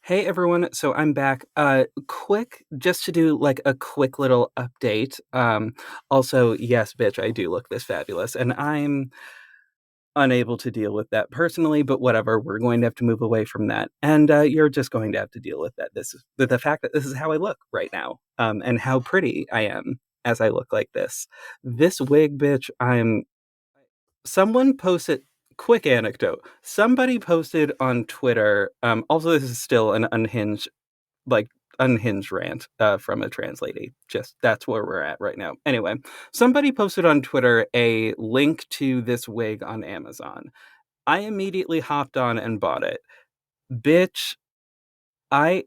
Hey everyone, so I'm back. Quick, just to do like a quick little update. Also, yes, bitch, I do look this fabulous, and I'm unable to deal with that personally, but whatever, we're going to have to move away from that. And you're just going to have to deal with that. This is the fact that this is how I look right now, and how pretty I am as I look like this. This wig, bitch, someone posted quick anecdote. Somebody posted on Twitter. Also, this is still an like unhinged rant from a trans lady. Just that's where we're at right now. Anyway, somebody posted on Twitter a link to this wig on Amazon. I immediately hopped on and bought it. Bitch, I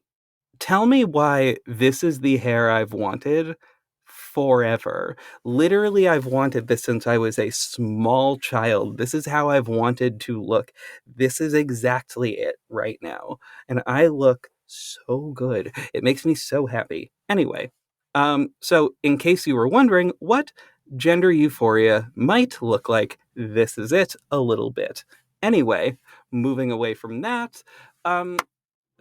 tell me why this is the hair I've wanted forever. Literally, I've wanted this since I was a small child. This is how I've wanted to look. This is exactly it right now. And I look so good. It makes me so happy. Anyway, so in case you were wondering what gender euphoria might look like, this is it a little bit. Anyway, moving away from that, um,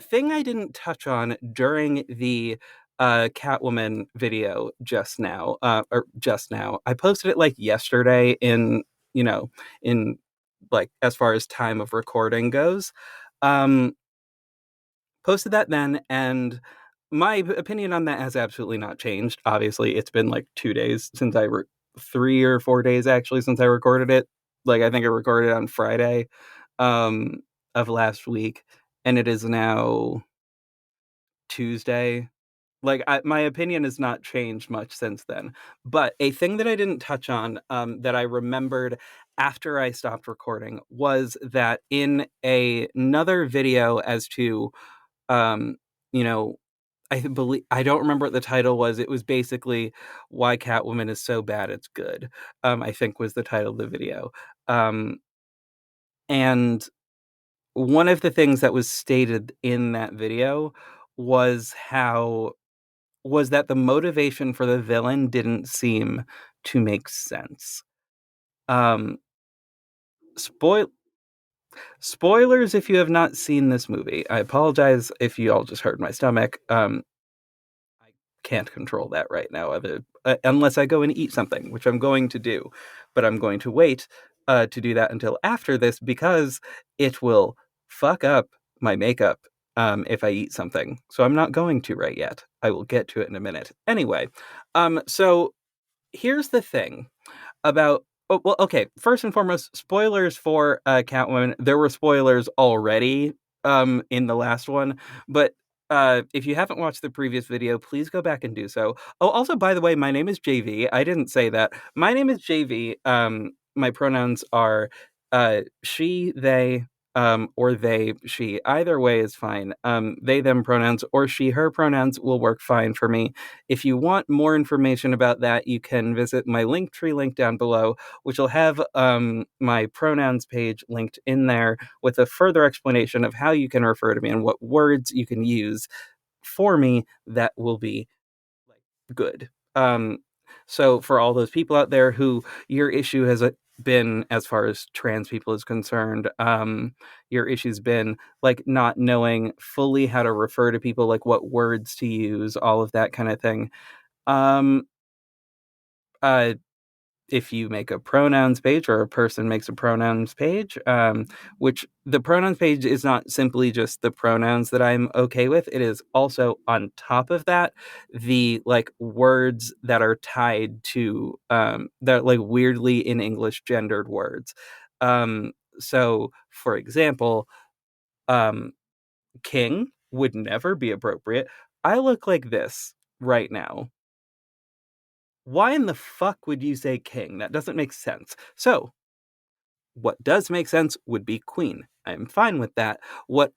thing I didn't touch on during the Catwoman video just now. I posted it like yesterday you know, in like as far as time of recording goes. Um, Posted that then, and my opinion on that has absolutely not changed. Obviously, it's been like 2 days 3 or 4 days actually since I recorded it. Like I think I recorded it on Friday of last week, and it is now Tuesday. My opinion has not changed much since then. But a thing that I didn't touch on, that I remembered after I stopped recording, was that in another video as to, um, you know, I don't remember what the title was. It was basically why Catwoman is so bad it's good. I think was the title of the video. Um, and one of the things that was stated in that video was how was that the motivation for the villain didn't seem to make sense. Um, spoil Spoilers if you have not seen this movie. I apologize if you all just heard my stomach. I can't control that right now, unless I go and eat something, which I'm going to do. But I'm going to wait to do that until after this because it will fuck up my makeup if I eat something. So I'm not going to right yet. I will get to it in a minute. Anyway, so here's the thing about. Oh, well, okay. First and foremost, spoilers for Catwoman. There were spoilers already in the last one, but if you haven't watched the previous video, please go back and do so. Oh, also, by the way, my name is JV. I didn't say that. My name is JV. My pronouns are she, they, or they, she. Either way is fine. They, them pronouns or she, her pronouns will work fine for me. If you want more information about that, you can visit my Linktree link down below, which will have my pronouns page linked in there with a further explanation of how you can refer to me and what words you can use for me that will be like good. So for all those people out there who your issue has been, as far as trans people is concerned, your issue's been like not knowing fully how to refer to people, like what words to use, all of that kind of thing. Um, uh, if you make a pronouns page or a person makes a pronouns page, which the pronouns page is not simply just the pronouns that I'm okay with. It is also on top of that, the like words that are tied to, that like weirdly in English gendered words. So for example, um, king would never be appropriate. I look like this right now. Why in the fuck would you say king? That doesn't make sense. So, what does make sense would be queen. I'm fine with that. What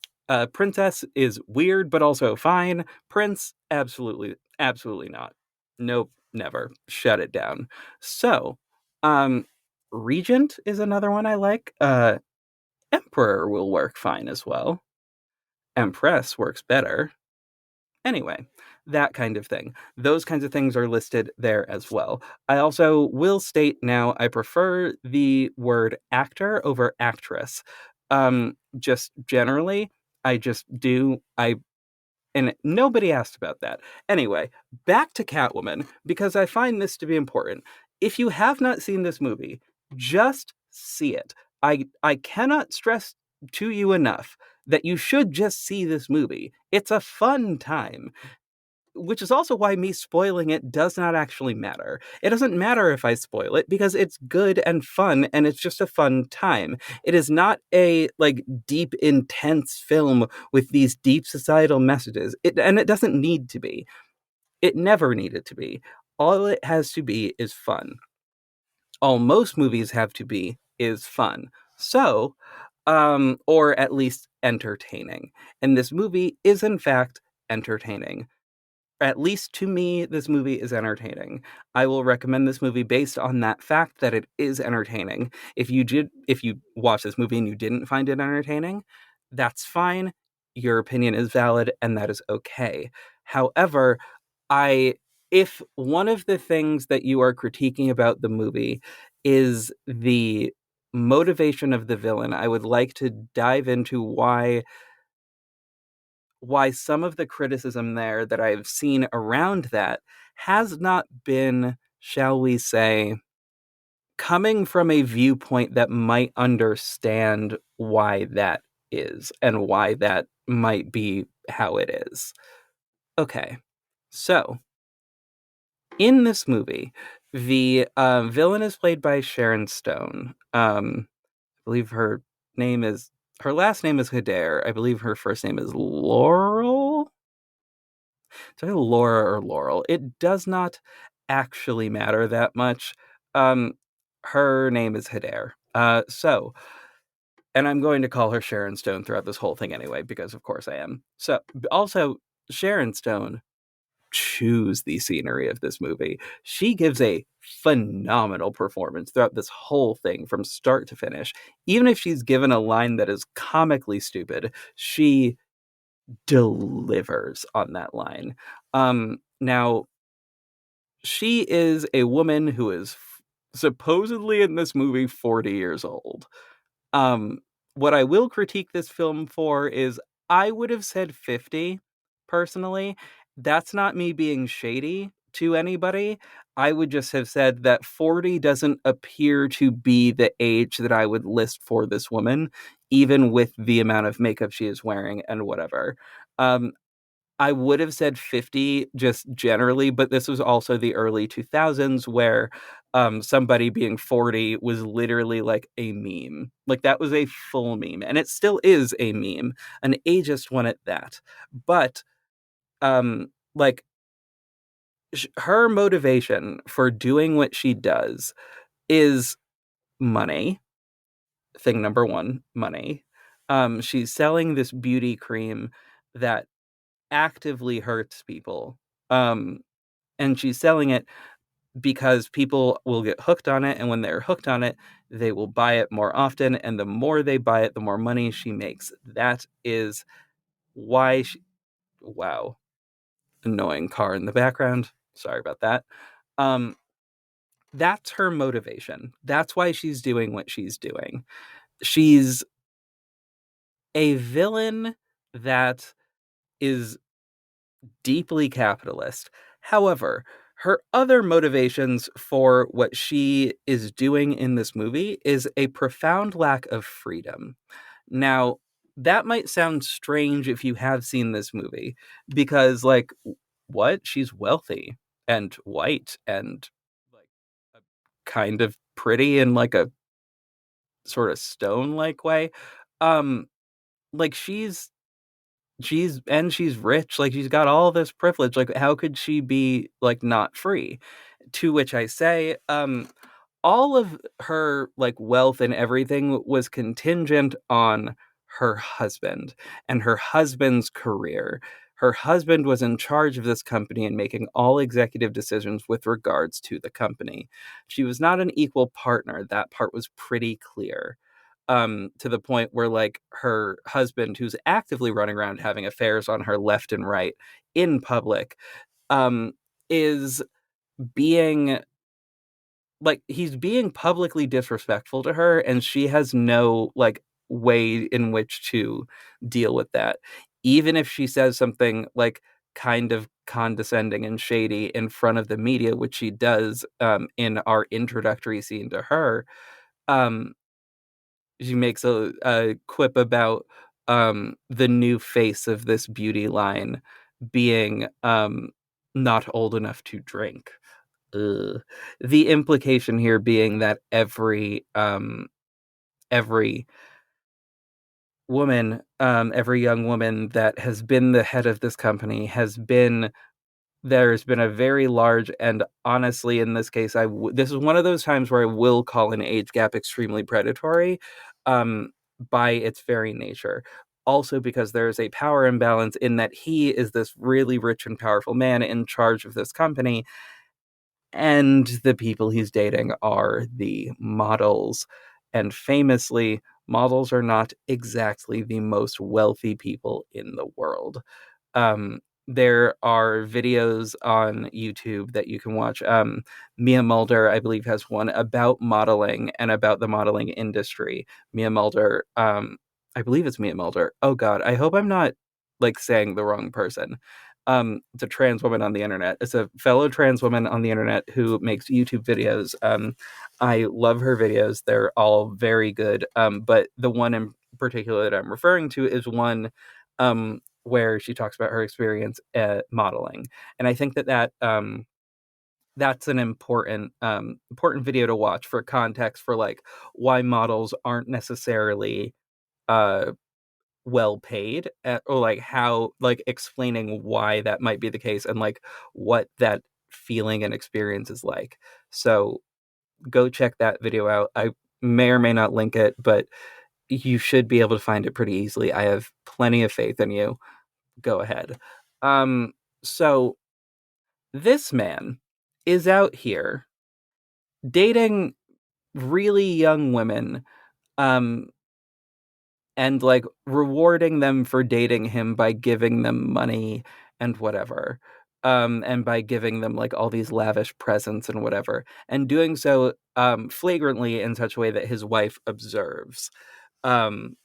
princess is weird but also fine. Prince, absolutely, absolutely not. Nope, never. Shut it down. So, um, regent is another one I like. Emperor will work fine as well. Empress works better. Anyway, that kind of thing. Those kinds of things are listed there as well. I also will state now I prefer the word actor over actress. Just generally, I just do. And nobody asked about that. Anyway, back to Catwoman, because I find this to be important. If you have not seen this movie, just see it. I cannot stress to you enough that you should just see this movie. It's a fun time, which is also why me spoiling it does not actually matter. It doesn't matter if I spoil it because it's good and fun and it's just a fun time. It is not a like deep intense film with these deep societal messages. And it doesn't need to be. It never needed to be. All it has to be is fun. All most movies have to be is fun. So, or at least entertaining. And this movie is in fact entertaining. At least to me, this movie is entertaining. I will recommend this movie based on that fact that it is entertaining. If you watch this movie and you didn't find it entertaining, that's fine. Your opinion is valid and that is okay. However, I if one of the things that you are critiquing about the movie is the motivation of the villain, I would like to dive into why some of the criticism there that I've seen around that has not been, shall we say, coming from a viewpoint that might understand why that is and why that might be how it is. Okay, so in this movie, the villain is played by Sharon Stone. I believe her last name is Hedare. I believe her first name is Laurel. It's either Laura or Laurel. It does not actually matter that much. Um, her name is Hedare. And I'm going to call her Sharon Stone throughout this whole thing anyway, because of course I am. So, also, Sharon Stone chews the scenery of this movie. She gives a phenomenal performance throughout this whole thing from start to finish. Even if she's given a line that is comically stupid, she delivers on that line. Now, she is a woman who is supposedly in this movie 40 years old. Um, what I will critique this film for is I would have said 50 personally. That's not me being shady to anybody. I would just have said that 40 doesn't appear to be the age that I would list for this woman, even with the amount of makeup she is wearing and whatever. Um, I would have said 50 just generally, but this was also the early 2000s where somebody being 40 was literally like a meme. Like that was a full meme, and it still is a meme, an ageist one at that. But like her motivation for doing what she does is money. Thing number one, money. She's selling this beauty cream that actively hurts people. Um, and she's selling it because people will get hooked on it. And when they're hooked on it, they will buy it more often. And the more they buy it, the more money she makes. That is why wow, annoying car in the background. Sorry about that. Um, that's her motivation. That's why she's doing what she's doing. She's a villain that is deeply capitalist. However, her other motivations for what she is doing in this movie is a profound lack of freedom. Now, that might sound strange if you have seen this movie, because, like, what? She's wealthy and white and, like, kind of pretty in, like, a sort of stone like way. Um, like, she's rich, like, she's got all this privilege, like, how could she be, like, not free? To which I say, all of her, like, wealth and everything was contingent on her husband and her husband's career. Her husband was in charge of this company and making all executive decisions with regards to the company. She was not an equal partner, that part was pretty clear. To the point where like her husband, who's actively running around having affairs on her left and right in public, um, is being like he's being publicly disrespectful to her, and she has no like way in which to deal with that. even if she says something like kind of condescending and shady in front of the media, which she does in our introductory scene to her. um, she makes a quip about the new face of this beauty line being not old enough to drink. Ugh. The implication here being that every woman, every young woman that has been the head of this company has been there's been a very large, and honestly, in this case, this is one of those times where I will call an age gap extremely predatory, um, by its very nature. Also, because there is a power imbalance in that he is this really rich and powerful man in charge of this company, and the people he's dating are the models. And famously, models are not exactly the most wealthy people in the world. There are videos on YouTube that you can watch. Mia Mulder, I believe, has one about modeling and about the modeling industry. Mia Mulder, I believe it's Mia Mulder. Oh God, I hope I'm not like saying the wrong person. It's a trans woman on the internet. It's a fellow trans woman on the internet who makes YouTube videos. I love her videos. They're all very good. But the one in particular that I'm referring to is one where she talks about her experience at modeling. And I think that's an important video to watch for context for like why models aren't necessarily uh, well paid, or like how like explaining why that might be the case and like what that feeling and experience is like. So go check that video out. I may or may not link it, but you should be able to find it pretty easily. I have plenty of faith in you. Go ahead. Um, so this man is out here dating really young women, um, and like rewarding them for dating him by giving them money and whatever. And by giving them like all these lavish presents and whatever, and doing so flagrantly in such a way that his wife observes. Um,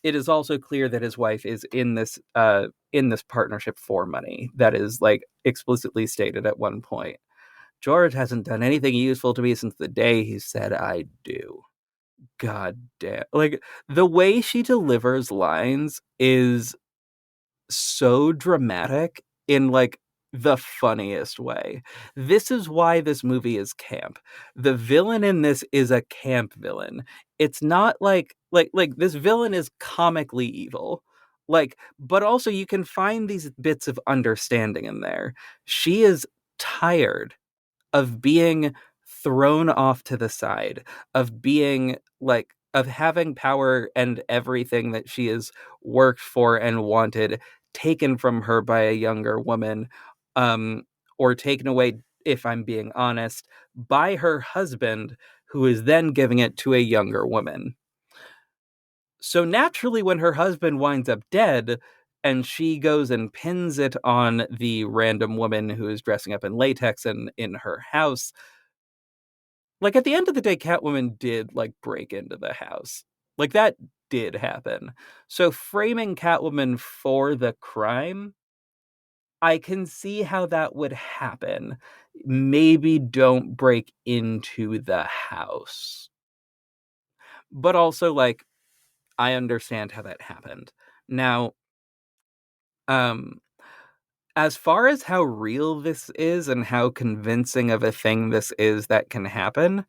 it is also clear that his wife is in this partnership for money. That is like explicitly stated at one point. George hasn't done anything useful to me since the day he said I do. God damn. Like the way she delivers lines is so dramatic in like the funniest way. This is why this movie is camp. The villain in this is a camp villain. It's not like this villain is comically evil. Like, but also you can find these bits of understanding in there. She is tired of being thrown off to the side, of being like of having power and everything that she has worked for and wanted taken from her by a younger woman, um, or taken away, if I'm being honest, by her husband, who is then giving it to a younger woman. So naturally, when her husband winds up dead, and she goes and pins it on the random woman who is dressing up in latex and in her house, like at the end of the day, Catwoman did like break into the house. Like that did happen. So framing Catwoman for the crime, I can see how that would happen. Maybe don't break into the house. But also like I understand how that happened. Now, um as far as how real this is and how convincing of a thing this is that can happen,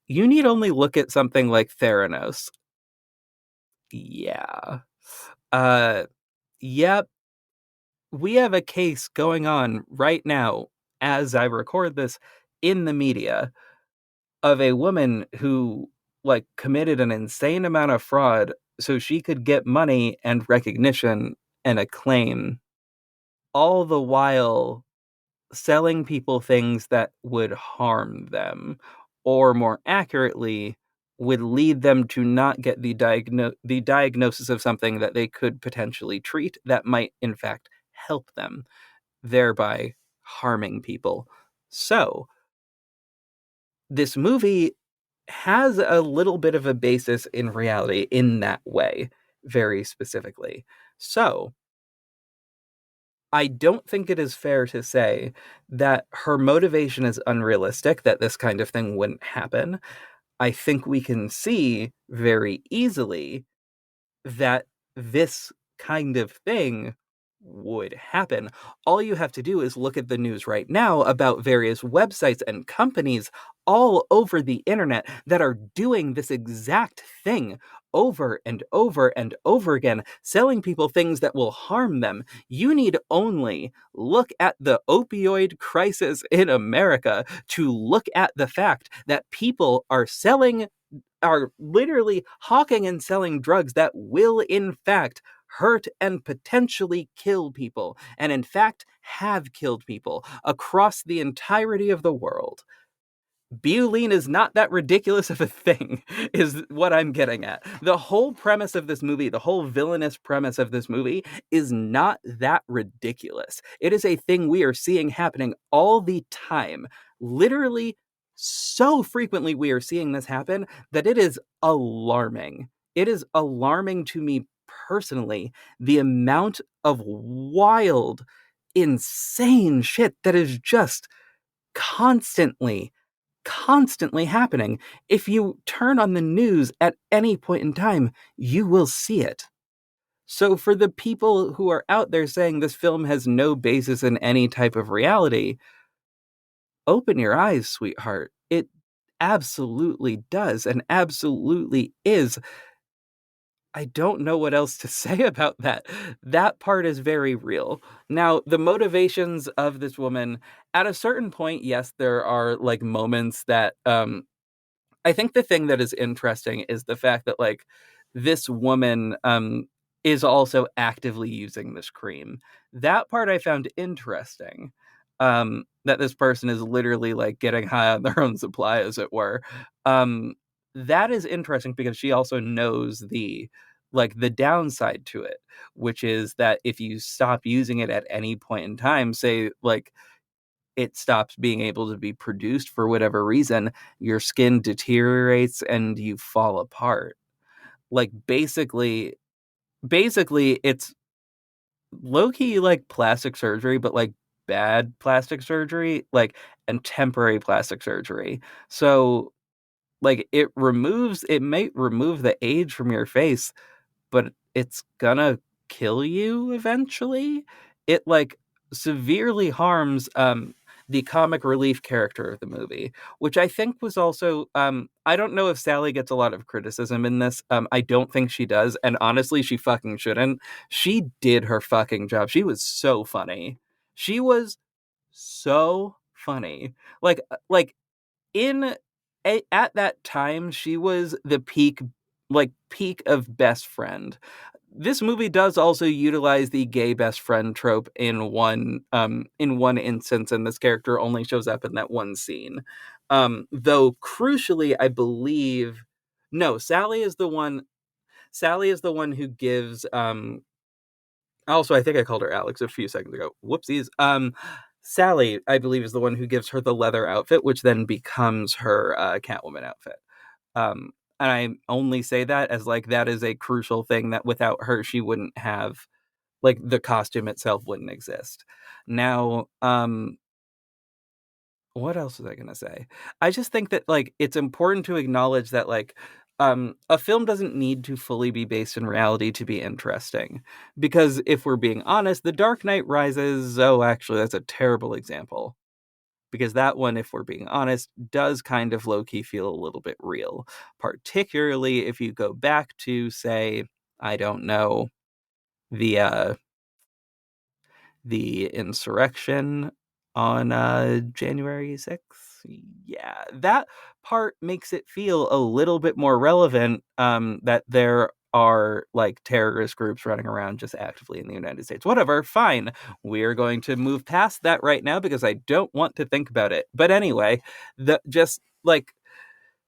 you need only look at something like Theranos. Yeah. Uh, yep. We have a case going on right now as I record this in the media of a woman who like committed an insane amount of fraud so she could get money and recognition and acclaim, all the while selling people things that would harm them, or more accurately, would lead them to not get the diagnosis of something that they could potentially treat that might in fact help them, thereby harming people. So, this movie has a little bit of a basis in reality in that way, very specifically. So, I don't think it is fair to say that her motivation is unrealistic, that this kind of thing wouldn't happen. I think we can see very easily that this kind of thing would happen. All you have to do is look at the news right now about various websites and companies all over the internet that are doing this exact thing over and over and over again, selling people things that will harm them. You need only look at the opioid crisis in America to look at the fact that people are literally hawking and selling drugs that will, in fact, hurt and potentially kill people, and in fact, have killed people across the entirety of the world. Butylene is not that ridiculous of a thing, is what I'm getting at. The whole premise of this movie, the whole villainous premise of this movie, is not that ridiculous. It is a thing we are seeing happening all the time. Literally, so frequently we are seeing this happen that it is alarming. It is alarming to me personally, the amount of wild, insane shit that is just constantly happening. If you turn on the news at any point in time, you will see it. So, for the people who are out there saying this film has no basis in any type of reality, open your eyes, sweetheart. It absolutely does and absolutely is. I don't know what else to say about that. That part is very real. Now, the motivations of this woman, at a certain point, yes, there are like moments that I think the thing that is interesting is the fact that like this woman is also actively using this cream. That part I found interesting. That this person is literally like getting high on their own supply, as it were. Um, that is interesting because she also knows the downside to it, which is that if you stop using it at any point in time, say like it stops being able to be produced for whatever reason, your skin deteriorates and you fall apart. Like basically it's low key like plastic surgery, but like bad plastic surgery, like and temporary plastic surgery. So like it might remove the age from your face, but it's gonna kill you eventually. It like severely harms the comic relief character of the movie, which I think was also I don't know if Sally gets a lot of criticism in this. I don't think she does, and honestly she fucking shouldn't. She did her fucking job. She was so funny. She was so funny. Like in at that time she was the peak of best friend. This movie does also utilize the gay best friend trope in one instance, and this character only shows up in that one scene. Though crucially I believe no, Sally is the one who gives also, I think I called her Alex a few seconds ago. Whoopsies. Sally, I believe, is the one who gives her the leather outfit, which then becomes her Catwoman outfit. And I only say that as like that is a crucial thing that without her she wouldn't have, like the costume itself wouldn't exist. Now, what else was I gonna say? I just think that like it's important to acknowledge that like a film doesn't need to fully be based in reality to be interesting. Because if we're being honest, The Dark Knight Rises, oh actually that's a terrible example. Because that one, if we're being honest, does kind of low-key feel a little bit real. Particularly if you go back to, say, I don't know, the the insurrection on January 6th. Yeah, that part makes it feel a little bit more relevant that there are like terrorist groups running around just actively in the United States. Whatever, fine. We're going to move past that right now because I don't want to think about it. But anyway, the just like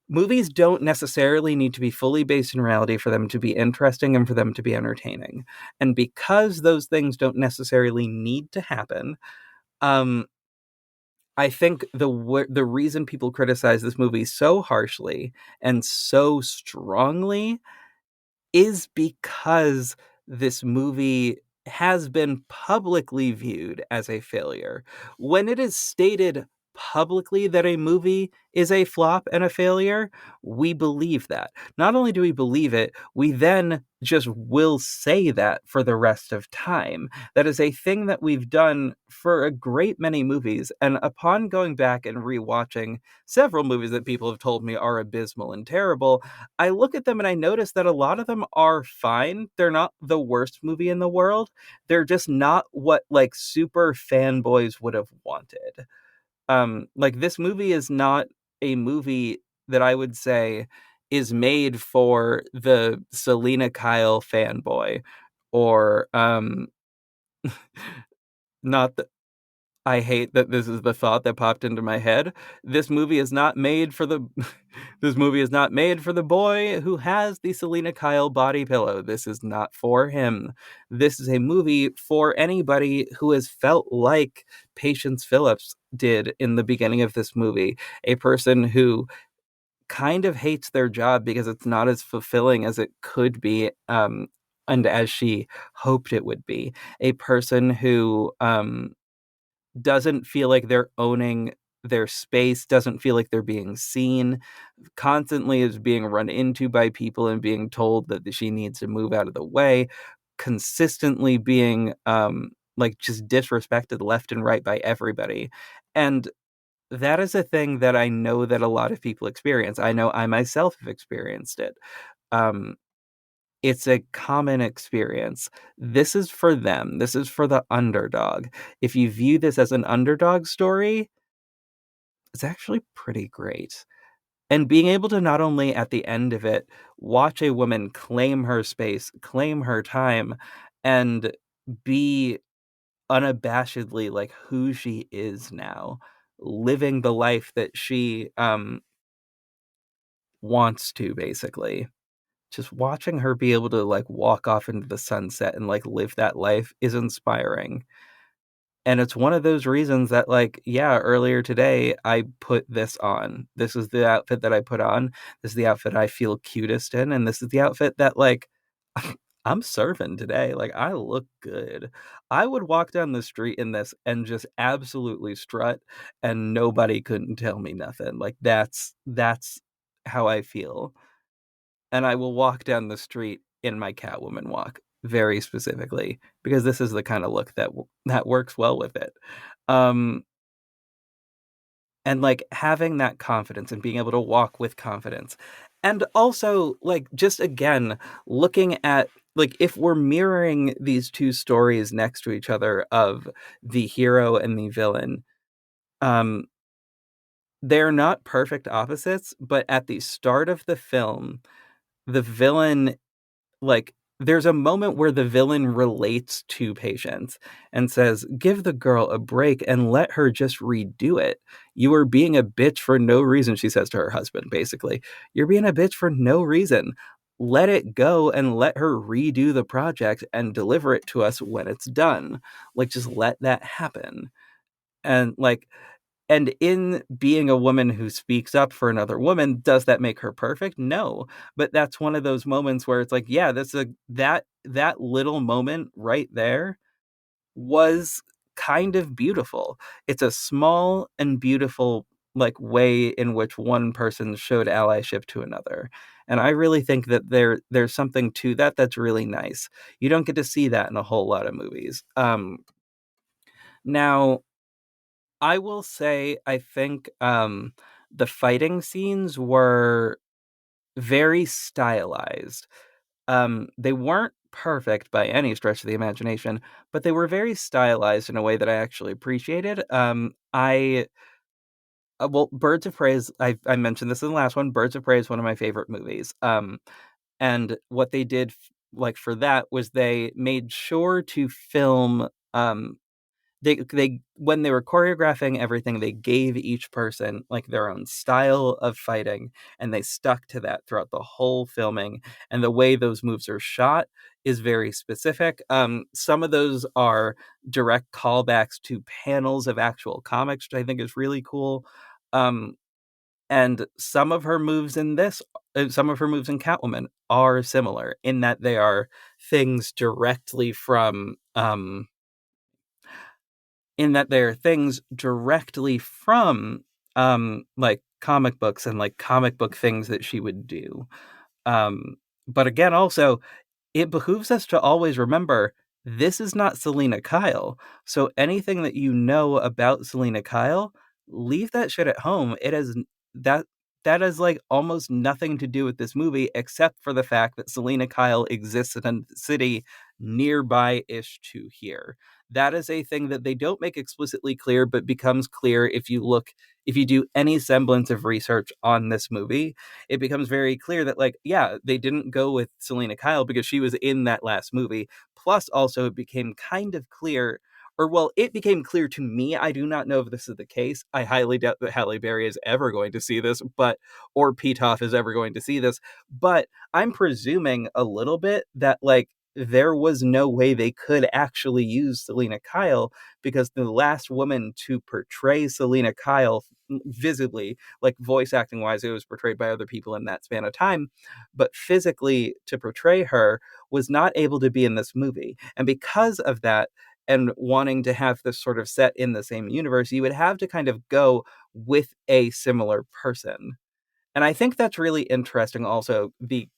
movies don't necessarily need to be fully based in reality for them to be interesting and for them to be entertaining. And because those things don't necessarily need to happen, um, I think the reason people criticize this movie so harshly and so strongly is because this movie has been publicly viewed as a failure. When it is stated publicly that a movie is a flop and a failure, we believe that. Not only do we believe it, we then just will say that for the rest of time. That is a thing that we've done for a great many movies. And upon going back and rewatching several movies that people have told me are abysmal and terrible, I look at them and I notice that a lot of them are fine. They're not the worst movie in the world. They're just not what like super fanboys would have wanted. Like this movie is not a movie that I would say is made for the Selena Kyle fanboy or not the I hate that this is the thought that popped into my head. This movie is not made for the this movie is not made for the boy who has the Selena Kyle body pillow. This is not for him. This is a movie for anybody who has felt like Patience Phillips did in the beginning of this movie. A person who kind of hates their job because it's not as fulfilling as it could be, and as she hoped it would be. A person who doesn't feel like they're owning their space, doesn't feel like they're being seen, constantly is being run into by people and being told that she needs to move out of the way, consistently being like just disrespected left and right by everybody. And that is a thing that I know that a lot of people experience. I know I myself have experienced it. Um, it's a common experience. This is for them. This is for the underdog. If you view this as an underdog story, it's actually pretty great. And being able to not only at the end of it watch a woman claim her space, claim her time, and be unabashedly like who she is now, living the life that she wants to basically. Just watching her be able to like walk off into the sunset and like live that life is inspiring. And it's one of those reasons that like, yeah, earlier today I put this on. This is the outfit that I put on. This is the outfit I feel cutest in, and this is the outfit that like I'm serving today. Like I look good. I would walk down the street in this and just absolutely strut and nobody couldn't tell me nothing. Like that's how I feel. And I will walk down the street in my Catwoman walk very specifically because this is the kind of look that works well with it. Um, and like having that confidence and being able to walk with confidence. And also like just again looking at like if we're mirroring these two stories next to each other of the hero and the villain, um they're not perfect opposites, but at the start of the film, the villain like there's a moment where the villain relates to Patience and says, "Give the girl a break and let her just redo it. You are being a bitch for no reason," she says to her husband, basically. "You're being a bitch for no reason. Let it go and let her redo the project and deliver it to us when it's done. Like, just let that happen." And like, and in being a woman who speaks up for another woman, does that make her perfect? No. But that's one of those moments where it's like, yeah, that little moment right there was kind of beautiful. It's a small and beautiful like way in which one person showed allyship to another. And I really think that there's something to that that's really nice. You don't get to see that in a whole lot of movies. Now I will say I think, the fighting scenes were very stylized. They weren't perfect by any stretch of the imagination, but they were very stylized in a way that I actually appreciated. Well, Birds of Prey is I mentioned this in the last one, Birds of Prey is one of my favorite movies. And what they did like, for that was they made sure to film, they when they were choreographing everything, they gave each person like their own style of fighting, and they stuck to that throughout the whole filming. And the way those moves are shot is very specific. Some of those are direct callbacks to panels of actual comics, which I think is really cool. Um, And some of her moves in Catwoman are similar in that they are things directly from in that they're things directly from like comic books and like comic book things that she would do. But again, also, it behooves us to always remember this is not Selena Kyle. So anything that you know about Selena Kyle, leave that shit at home. That that has like almost nothing to do with this movie except for the fact that Selena Kyle exists in a city nearby-ish to here. That is a thing that they don't make explicitly clear, but becomes clear if you do any semblance of research on this movie. It becomes very clear that, like, yeah, they didn't go with Selena Kyle because she was in that last movie. Plus, also, it became kind of clear, or well, it became clear to me. I do not know if this is the case. I highly doubt that Halle Berry is ever going to see this, or Pitoff is ever going to see this. But I'm presuming a little bit that, like, there was no way they could actually use Selena Kyle because the last woman to portray Selena Kyle visibly, like voice acting wise, it was portrayed by other people in that span of time, but physically to portray her was not able to be in this movie. And because of that, and wanting to have this sort of set in the same universe, you would have to kind of go with a similar person. And I think that's really interesting also, the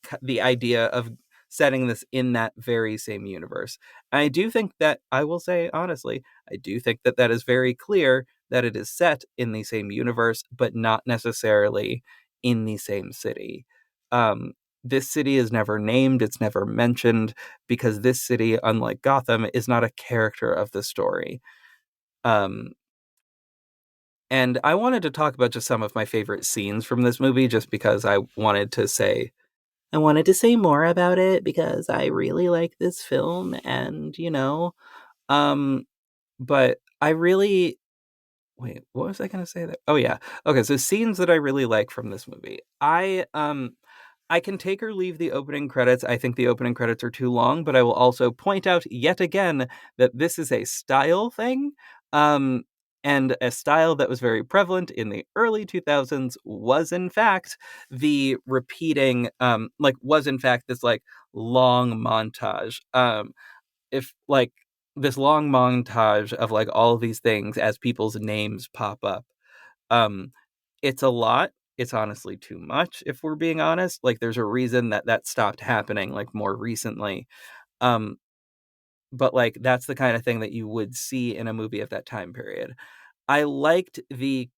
idea of setting this in that very same universe. I do think that, I will say honestly, I do think that that is very clear that it is set in the same universe, but not necessarily in the same city. This city is never named, it's never mentioned, because this city, unlike Gotham, is not a character of the story. Um, and I wanted to talk about just some of my favorite scenes from this movie, just because I wanted to say more about it because I really like this film, and um, but I really wait. What was I going to say? That oh yeah, okay. So scenes that I really like from this movie, I can take or leave the opening credits. I think the opening credits are too long, but I will also point out yet again that this is a style thing. Um, and a style that was very prevalent in the early 2000s was, in fact, the repeating, was, in fact, this like long montage. If like this long montage of like all of these things as people's names pop up. Um, it's a lot. It's honestly too much, if we're being honest. Like, there's a reason that that stopped happening, like, more recently. Um, but, like, that's the kind of thing that you would see in a movie of that time period. I liked the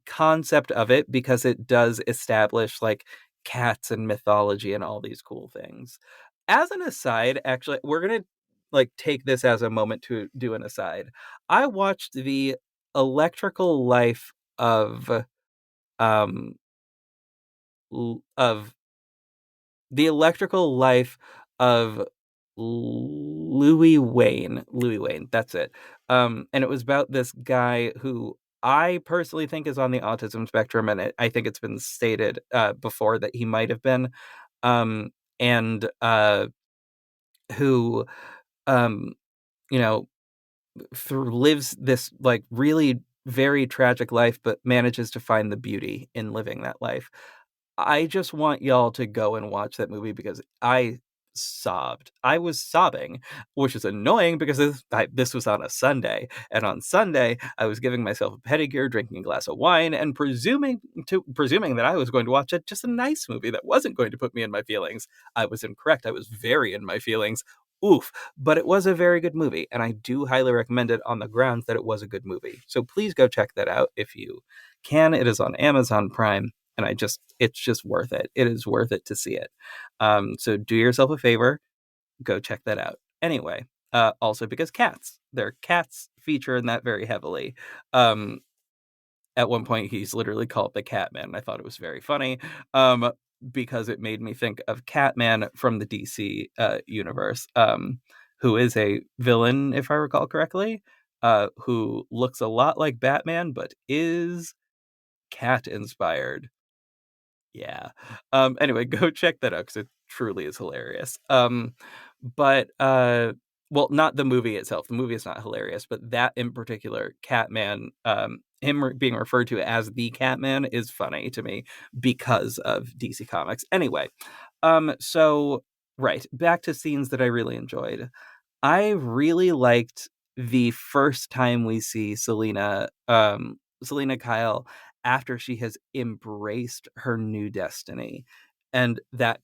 concept of it because it does establish, like, cats and mythology and all these cool things. As an aside, actually, we're gonna, like, take this as a moment to do an aside. I watched the electrical life of um of the electrical life of Louis Wayne, that's it. And it was about this guy who I personally think is on the autism spectrum, and I think it's been stated before that he might have been, um and who um you know lives this like really very tragic life, but manages to find the beauty in living that life. I just want y'all to go and watch that movie because I sobbed. I was sobbing, which is annoying because this was on a Sunday, and on Sunday I was giving myself a pedicure, drinking a glass of wine, and presuming that I was going to watch just a nice movie that wasn't going to put me in my feelings. I was incorrect. I was very in my feelings. Oof. But it was a very good movie, and I do highly recommend it on the grounds that it was a good movie. So please go check that out if you can. It is on Amazon Prime, and it's just worth it. It is worth it to see it. So do yourself a favor, go check that out. Anyway, also because their cats feature in that very heavily. Um, at one point, he's literally called the Catman. I thought it was very funny. Because it made me think of Catman from the DC universe, who is a villain, if I recall correctly, who looks a lot like Batman, but is cat inspired. Yeah. Anyway, go check that out because it truly is hilarious. But well, not the movie itself. The movie is not hilarious, but that in particular, Catman, him being referred to as the Catman is funny to me because of DC Comics. Anyway, so right, back to scenes that I really enjoyed. I really liked the first time we see Selena Kyle after she has embraced her new destiny. And that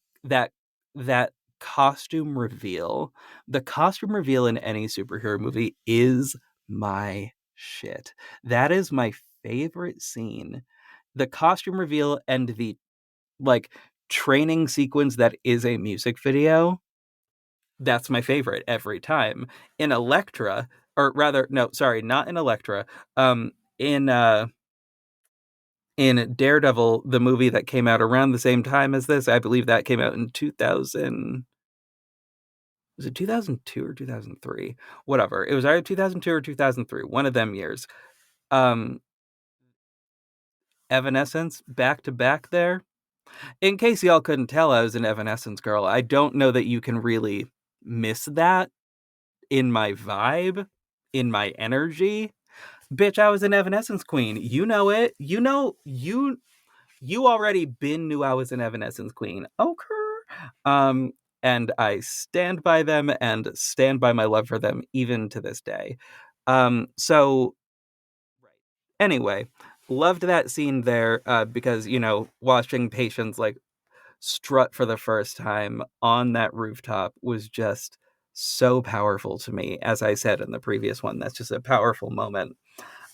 that costume reveal, the costume reveal in any superhero movie is my shit. That is my favorite scene. The costume reveal and the like training sequence that is a music video, that's my favorite every time. In Elektra, or rather, no, sorry, not in Elektra. Um, in in Daredevil, the movie that came out around the same time as this, I believe that came out in 2000. Was it 2002 or 2003? Whatever. It was either 2002 or 2003, one of them years. Um, Evanescence back to back there. In case y'all couldn't tell, I was an Evanescence girl. I don't know that you can really miss that in my vibe, in my energy. Bitch, I was an Evanescence queen. You know it. You already been knew I was an Evanescence queen. Okay. Um, and I stand by them and stand by my love for them even to this day. So anyway, loved that scene there because watching Patience like strut for the first time on that rooftop was just so powerful to me. As I said in the previous one, that's just a powerful moment.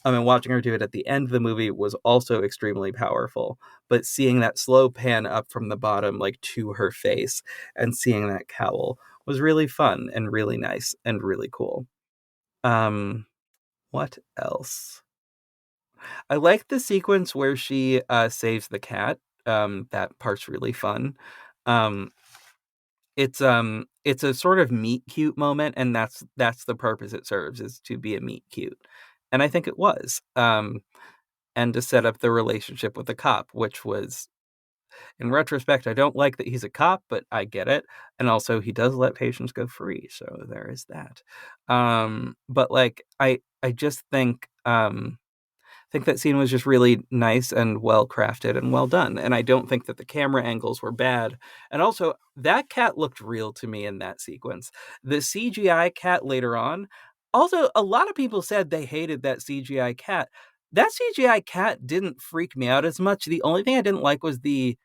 And watching her do it at the end of the movie was also extremely powerful. But seeing that slow pan up from the bottom, like to her face, and seeing that cowl was really fun and really nice and really cool. Um, what else? I like the sequence where she saves the cat. That part's really fun. Um, it's a sort of meet cute moment, and that's the purpose it serves, is to be a meet cute. And I think it was. And to set up the relationship with the cop, which was, in retrospect, I don't like that he's a cop, but I get it. And also he does let patients go free, so there is that. But like I just think that scene was just really nice and well crafted and well done. And I don't think that the camera angles were bad. And also, that cat looked real to me in that sequence. The CGI cat later on, also, a lot of people said they hated that CGI cat. That CGI cat didn't freak me out as much. The only thing I didn't like was the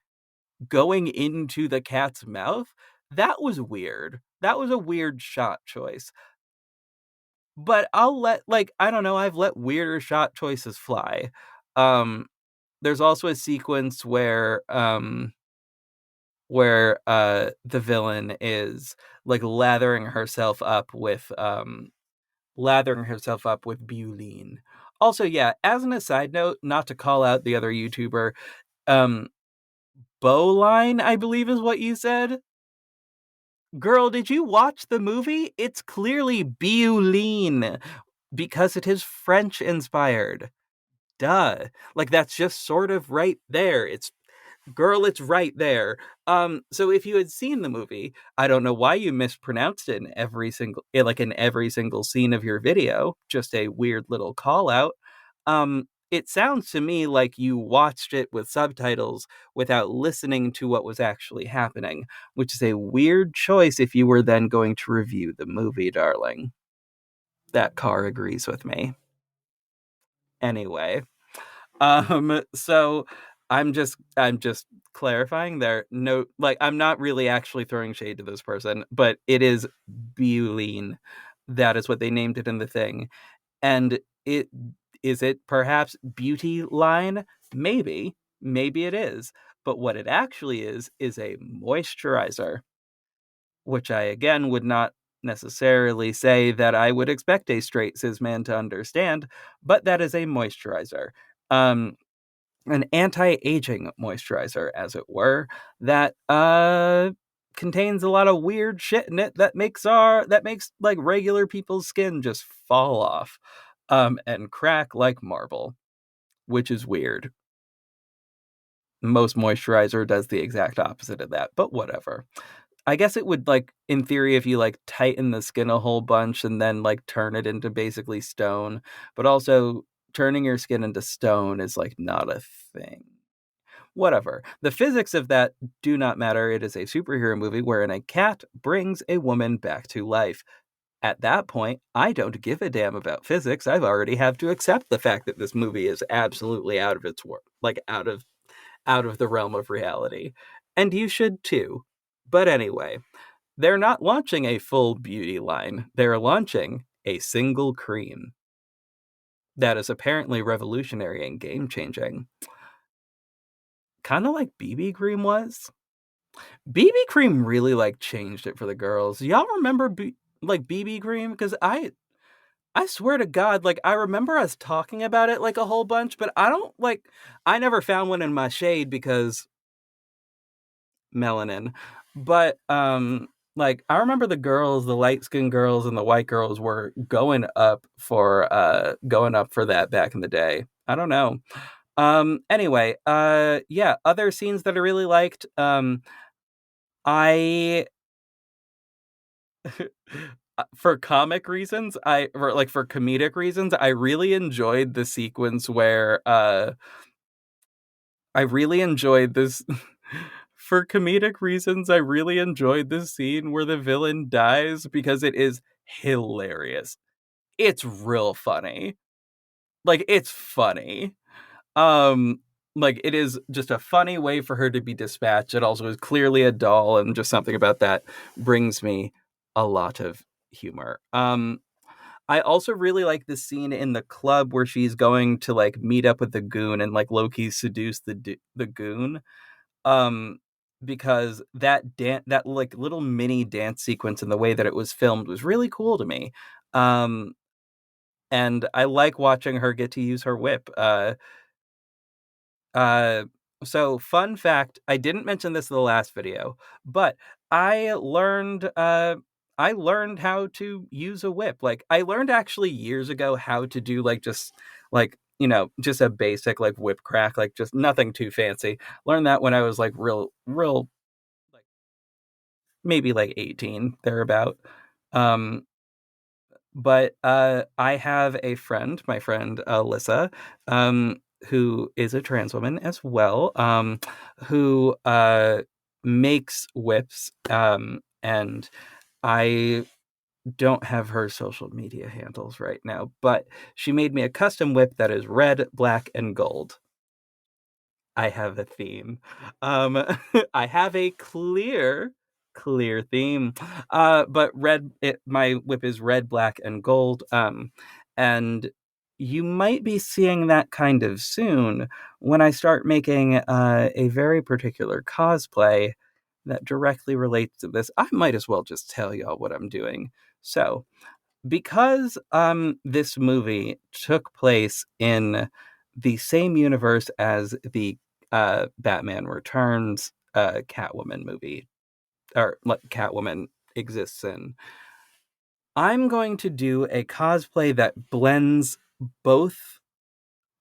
going into the cat's mouth. That was weird. That was a weird shot choice. But I'll I don't know, I've let weirder shot choices fly. Um there's also a sequence where the villain is like lathering herself up with butylene. Also, yeah, as an aside note, not to call out the other YouTuber, um Bowline, I believe is what you said. Girl, did you watch the movie? It's clearly butylene because it is French inspired. Duh. Like that's just sort of right there. It's right there. So if you had seen the movie, I don't know why you mispronounced it in every single scene of your video, just a weird little call out. It sounds to me like you watched it with subtitles without listening to what was actually happening, which is a weird choice if you were then going to review the movie, darling. That car agrees with me. Anyway, so I'm just clarifying there. No, like I'm not really actually throwing shade to this person, but it is butylene. That is what they named it in the thing. And it perhaps beauty line? Maybe it is. But what it actually is a moisturizer, which I again would not necessarily say that I would expect a straight cis man to understand, but that is a moisturizer. Um, an anti-aging moisturizer, as it were, that contains a lot of weird shit in it that makes like regular people's skin just fall off and crack like marble, which is weird. Most moisturizer does the exact opposite of that, but whatever. I guess it would, like, in theory, if you like tighten the skin a whole bunch and then like turn it into basically stone, but also turning your skin into stone is like not a thing. Whatever. The physics of that do not matter. It is a superhero movie wherein a cat brings a woman back to life. At that point, I don't give a damn about physics. I've already have to accept the fact that this movie is absolutely out of its work, like out of the realm of reality. And you should too. But anyway, they're not launching a full beauty line. They're launching a single cream that is apparently revolutionary and game-changing. Kind of like BB cream was. BB cream really like changed it for the girls. Y'all remember like BB cream? Because I swear to God, like I remember us talking about it like a whole bunch, but I never found one in my shade because melanin. But like I remember the girls, the light skinned girls and the white girls were going up for that back in the day. I don't know. Anyway, yeah, other scenes that I really liked. I for comic reasons, for comedic reasons, I really enjoyed the sequence where I really enjoyed this for comedic reasons, I really enjoyed this scene where the villain dies because it is hilarious. It's real funny. Like it's funny. Um like it is just a funny way for her to be dispatched. It also is clearly a doll and just something about that brings me a lot of humor. I also really like the scene in the club where she's going to like meet up with the goon and like Loki seduce the goon. Um because that like little mini dance sequence and the way that it was filmed was really cool to me. Um and I like watching her get to use her whip. Uh, so fun fact, I didn't mention this in the last video, but I learned I learned how to use a whip. Like I learned actually years ago how to do like just like, just a basic like whip crack, like just nothing too fancy. Learned that when I was like real like maybe like 18 thereabout. Um but I have a friend, my friend Alyssa, who is a trans woman as well, who makes whips, and I don't have her social media handles right now, but she made me a custom whip that is red, black, and gold. I have a theme. Um, I have a clear theme. But my whip is red, black, and gold. And you might be seeing that kind of soon when I start making a very particular cosplay that directly relates to this. I might as well just tell y'all what I'm doing. So, because this movie took place in the same universe as the Batman Returns Catwoman movie, or like Catwoman exists in, I'm going to do a cosplay that blends both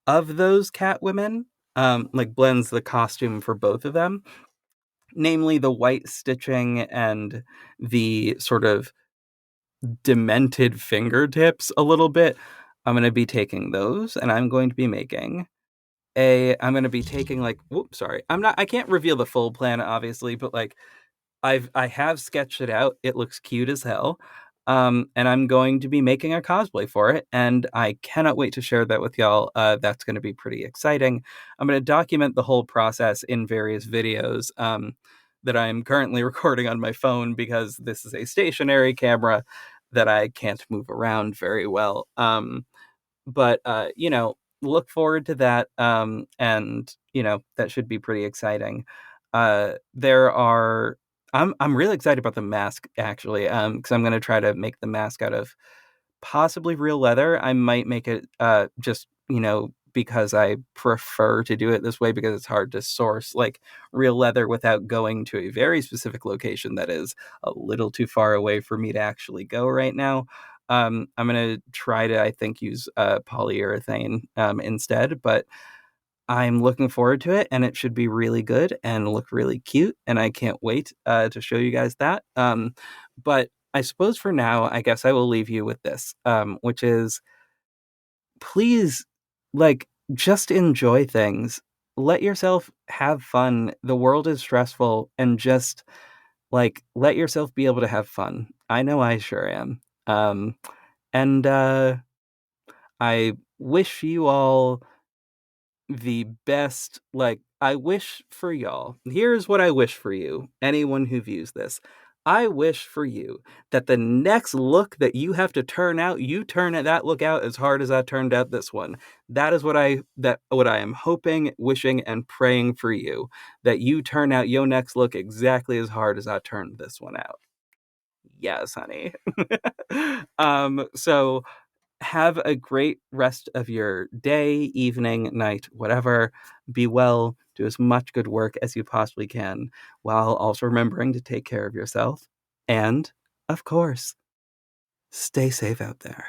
of those Catwomen, like blends the costume for both of them, namely the white stitching and the sort of demented fingertips a little bit. I'm going to be taking those and I'm going to be making I'm going to be taking like, whoops, sorry. I can't reveal the full plan obviously, but like I have sketched it out. It looks cute as hell. And I'm going to be making a cosplay for it, and I cannot wait to share that with y'all. That's going to be pretty exciting. I'm going to document the whole process in various videos that I'm currently recording on my phone because this is a stationary camera that I can't move around very well. But look forward to that. And that should be pretty exciting. There are I'm really excited about the mask actually, because I'm going to try to make the mask out of possibly real leather. I might make it just because I prefer to do it this way because it's hard to source like real leather without going to a very specific location that is a little too far away for me to actually go right now. I'm gonna try to, I think, use polyurethane instead, but I'm looking forward to it, and it should be really good and look really cute, and I can't wait to show you guys that. But I suppose for now, I guess I will leave you with this, which is please like, just enjoy things. Let yourself have fun. The world is stressful, and just, like, let yourself be able to have fun. I know I sure am. Um, and, I wish you all the best. Like, I wish for y'all, here's what I wish for you, anyone who views this. I wish for you that the next look that you have to turn out, you turn that look out as hard as I turned out this one. That is what I am hoping, wishing, and praying for you, that you turn out your next look exactly as hard as I turned this one out. Yes, honey. So have a great rest of your day, evening, night, whatever. Be well, do as much good work as you possibly can, while also remembering to take care of yourself. And, of course, stay safe out there.